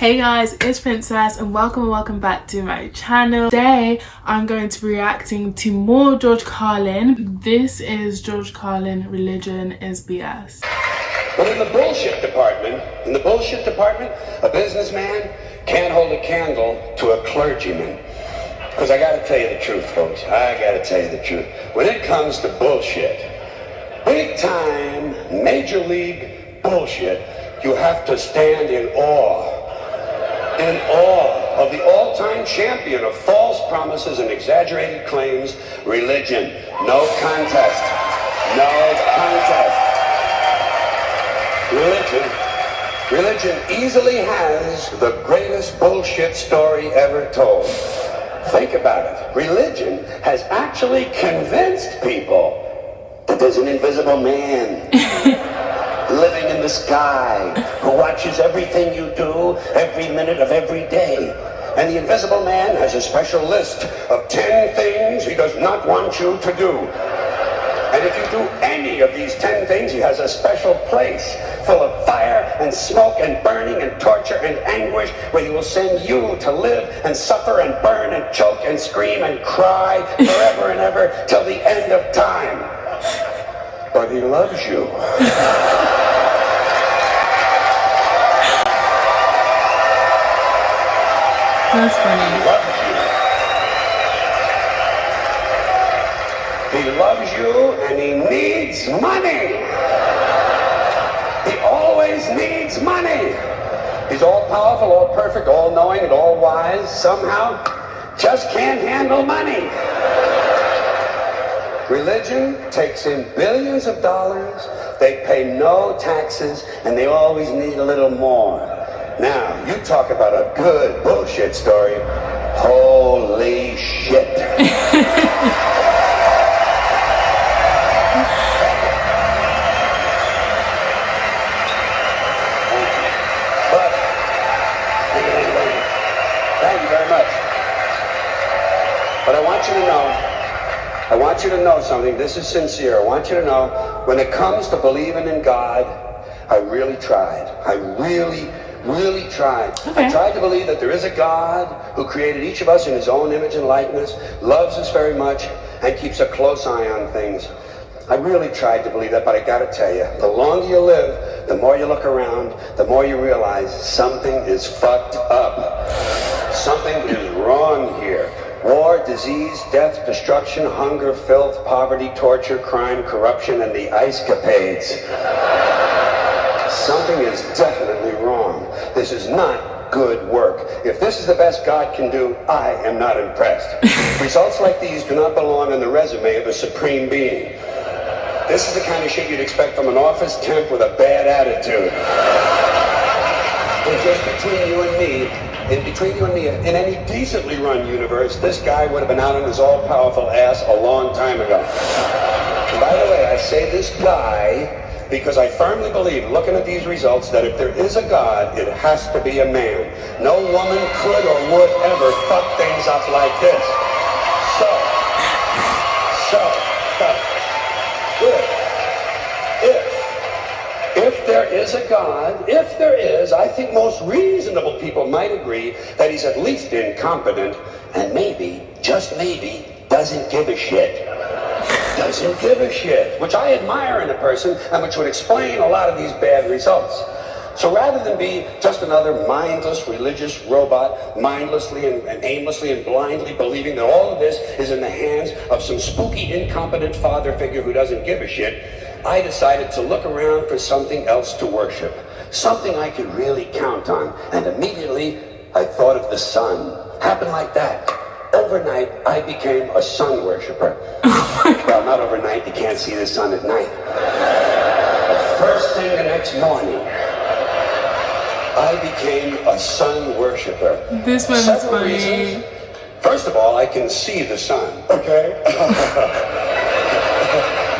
Hey guys, it's Princess and welcome back to my channel. Today I'm going to be reacting to more George Carlin. This is George Carlin, Religion is BS. But in the bullshit department, a businessman can't hold a candle to a clergyman. Because I gotta tell you the truth, folks. I gotta tell you the truth. When it comes to bullshit, big time, major league bullshit, you have to stand in awe of the all-time champion of false promises and exaggerated claims, religion. No contest. No contest. Religion easily has the greatest bullshit story ever told. Think about it. Religion has actually convinced people that there's an invisible man living in the sky who watches everything you do every minute of every day. And the invisible man has a special list of 10 things he does not want you to do. And if you do any of these 10 things, he has a special place full of fire and smoke and burning and torture and anguish where he will send you to live and suffer and burn and choke and scream and cry forever and ever till the end of time. But he loves you. That's funny. He loves you. He loves you and he needs money. He always needs money. He's all powerful, all perfect, all knowing, and all wise. Somehow, just can't handle money. Religion takes in billions of dollars. They pay no taxes, and they always need a little more. Now, you talk about a good bullshit story. Holy shit. But, thank you very much. But I want you to know something. This is sincere. I want you to know, when it comes to believing in God, I really tried. I really tried. Okay. I tried to believe that there is a God who created each of us in his own image and likeness, loves us very much, and keeps a close eye on things. I really tried to believe that, but I gotta tell you, the longer you live, the more you look around, the more you realize something is fucked up. Something is wrong here. War, disease, death, destruction, hunger, filth, poverty, torture, crime, corruption, and the ice capades. Something is definitely wrong. This is not good work. If this is the best God can do, I am not impressed. Results like these do not belong on the resume of a supreme being. This is the kind of shit you'd expect from an office temp with a bad attitude. And just between you and me, in any decently run universe, this guy would have been out on his all-powerful ass a long time ago. And by the way, I say this guy because I firmly believe, looking at these results, that if there is a God, it has to be a man. No woman could or would ever fuck things up like this. If there is a God, I think most reasonable people might agree that he's at least incompetent and maybe, just maybe, doesn't give a shit. Doesn't give a shit, which I admire in a person and which would explain a lot of these bad results. So rather than be just another mindless religious robot, mindlessly and aimlessly and blindly believing that all of this is in the hands of some spooky, incompetent father figure who doesn't give a shit, I decided to look around for something else to worship, something I could really count on, and immediately I thought of the sun. Happened like that. Overnight, I became a sun worshiper. Well, not overnight, you can't see the sun at night. But first thing the next morning, I became a sun worshiper. This one is funny. Reasons. First of all, I can see the sun, okay?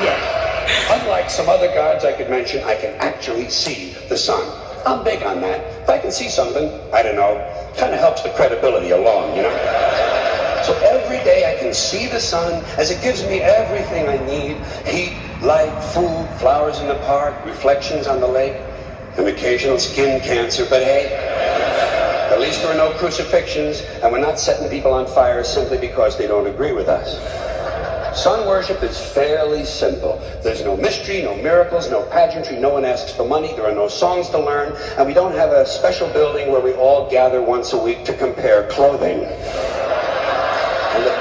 Yeah. Unlike some other gods I could mention, I can actually see the sun. I'm big on that. If I can see something, I don't know, kind of helps the credibility along, you know? So every day I can see the sun as it gives me everything I need. Heat, light, food, flowers in the park, reflections on the lake, an occasional skin cancer, but hey, least there are no crucifixions, and we're not setting people on fire simply because they don't agree with us. Sun worship is fairly simple. There's no mystery, no miracles, no pageantry, no one asks for money, there are no songs to learn, and we don't have a special building where we all gather once a week to compare clothing. And the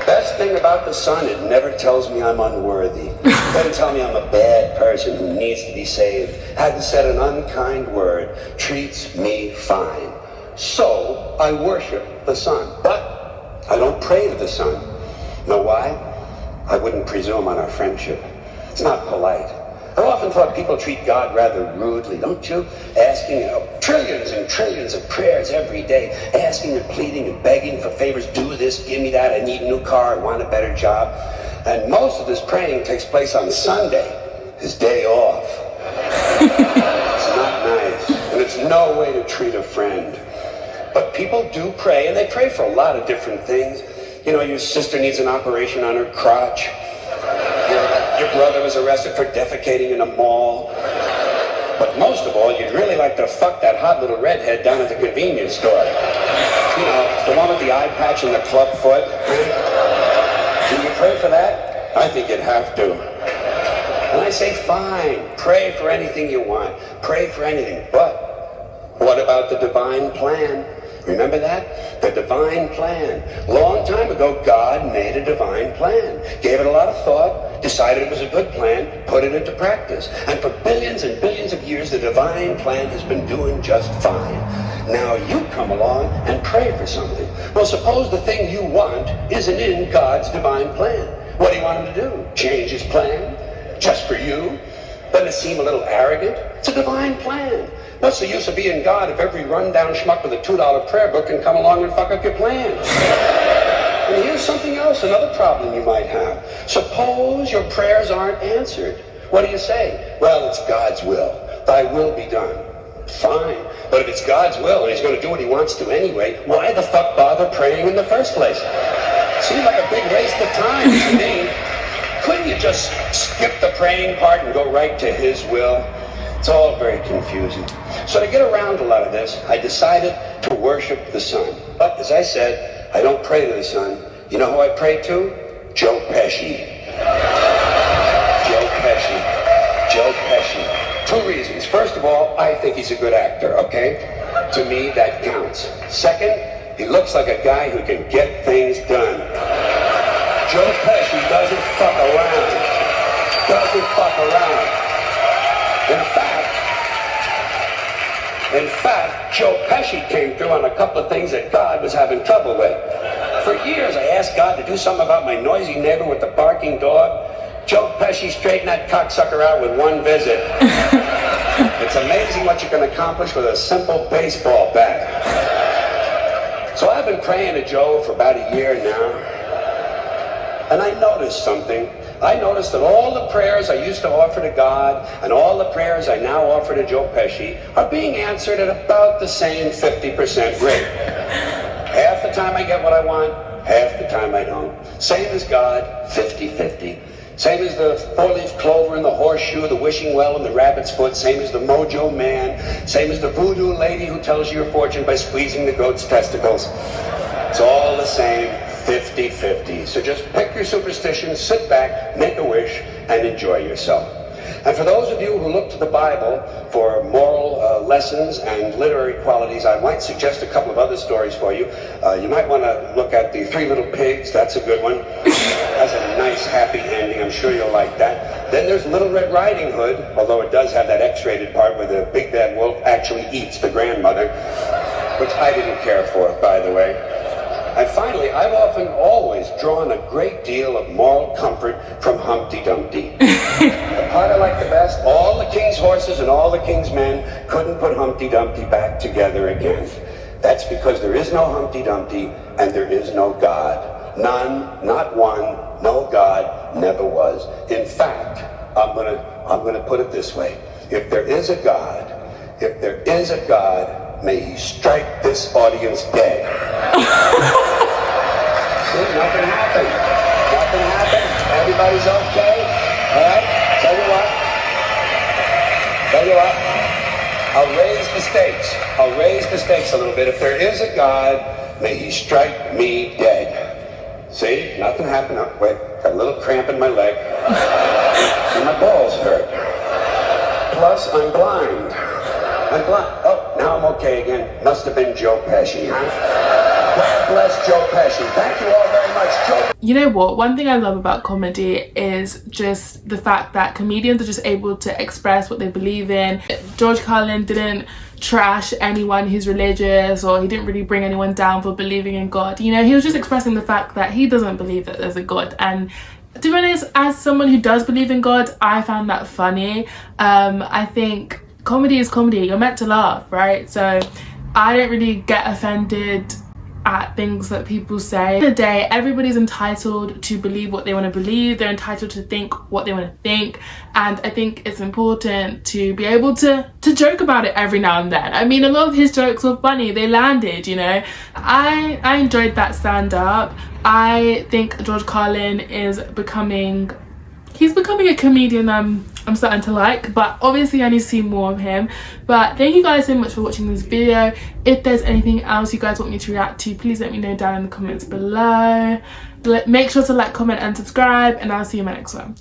best thing about the sun, it never tells me I'm unworthy. It doesn't tell me I'm a bad person who needs to be saved, hasn't said an unkind word, treats me fine. So I worship the sun, but I don't pray to the sun. Know why? I wouldn't presume on our friendship. It's not polite. I've often thought people treat God rather rudely, don't you? Asking trillions and trillions of prayers every day, asking and pleading and begging for favors, do this, give me that, I need a new car, I want a better job. And most of this praying takes place on Sunday, his day off. It's not nice, and it's no way to treat a friend. But people do pray, and they pray for a lot of different things. You know, your sister needs an operation on her crotch. Your brother was arrested for defecating in a mall. But most of all, you'd really like to fuck that hot little redhead down at the convenience store. You know, the one with the eye patch and the club foot. Do you pray for that? I think you'd have to. And I say, fine, pray for anything you want. Pray for anything. But what about the divine plan? Remember that? The divine plan. Long time ago, God made a divine plan. Gave it a lot of thought, decided it was a good plan, put it into practice. And for billions and billions of years, the divine plan has been doing just fine. Now you come along and pray for something. Well, suppose the thing you want isn't in God's divine plan. What do you want him to do? Change his plan? Just for you? Doesn't it seem a little arrogant? It's a divine plan. What's the use of being God if every rundown schmuck with a $2 prayer book can come along and fuck up your plan? And here's something else, another problem you might have. Suppose your prayers aren't answered. What do you say? Well, it's God's will. Thy will be done. Fine. But if it's God's will and he's going to do what he wants to anyway, why the fuck bother praying in the first place? Seems like a big waste of time to me. Couldn't you just skip the praying part and go right to his will? It's all very confusing. So to get around a lot of this, I decided to worship the sun. But as I said, I don't pray to the sun. You know who I pray to? Joe Pesci. Joe Pesci. Joe Pesci. Two reasons. First of all, I think he's a good actor, okay? To me, that counts. Second, he looks like a guy who can get things done. Joe Pesci doesn't fuck around. Doesn't fuck around. In fact, Joe Pesci came through on a couple of things that God was having trouble with. For years, I asked God to do something about my noisy neighbor with the barking dog. Joe Pesci straightened that cocksucker out with one visit. It's amazing what you can accomplish with a simple baseball bat. So I've been praying to Joe for about a year now, and I noticed something. I noticed that all the prayers I used to offer to God and all the prayers I now offer to Joe Pesci are being answered at about the same 50% rate. Half the time I get what I want, half the time I don't. Same as God, 50-50. Same as the four-leaf clover and the horseshoe, the wishing well and the rabbit's foot. Same as the mojo man. Same as the voodoo lady who tells you your fortune by squeezing the goat's testicles. It's all the same. 50-50. So just pick your superstition, sit back, make a wish, and enjoy yourself. And for those of you who look to the Bible for moral lessons and literary qualities, I might suggest a couple of other stories for you. You might want to look at The Three Little Pigs. That's a good one. Has a nice, happy ending. I'm sure you'll like that. Then there's Little Red Riding Hood, although it does have that X-rated part where the big bad wolf actually eats the grandmother, which I didn't care for, by the way. And finally, I've often always drawn a great deal of moral comfort from Humpty Dumpty. The part I like the best, all the king's horses and all the king's men couldn't put Humpty Dumpty back together again. That's because there is no Humpty Dumpty and there is no God. None, not one, no God, never was. In fact, I'm gonna put it this way. If there is a God, may he strike this audience dead. See, nothing happened. Nothing happened. Everybody's okay. All right? Tell you what. I'll raise the stakes. I'll raise the stakes a little bit. If there is a God, may he strike me dead. See, nothing happened. Oh, wait, got a little cramp in my leg. And my balls hurt. Plus, I'm blind. I'm blind. Oh, now I'm okay again. Must have been Joe Pesci, huh? God bless Joe Pesci. Thank you all very much, Joe. You know what? One thing I love about comedy is just the fact that comedians are just able to express what they believe in. George Carlin didn't trash anyone who's religious, or he didn't really bring anyone down for believing in God. You know, he was just expressing the fact that he doesn't believe that there's a God. And to be honest, as someone who does believe in God, I found that funny. I think comedy is comedy. You're meant to laugh, right? So I don't really get offended at things that people say. At the end of the day, everybody's entitled to believe what they want to believe. They're entitled to think what they want to think, and I think it's important to be able to joke about it every now and then. I mean, a lot of his jokes were funny, they landed, you know. I enjoyed that stand-up. I think George Carlin is becoming a comedian I'm starting to like, but obviously I need to see more of him. But thank you guys so much for watching this video. If there's anything else you guys want me to react to, please let me know down in the comments below. Make sure to like, comment and subscribe, and I'll see you in my next one.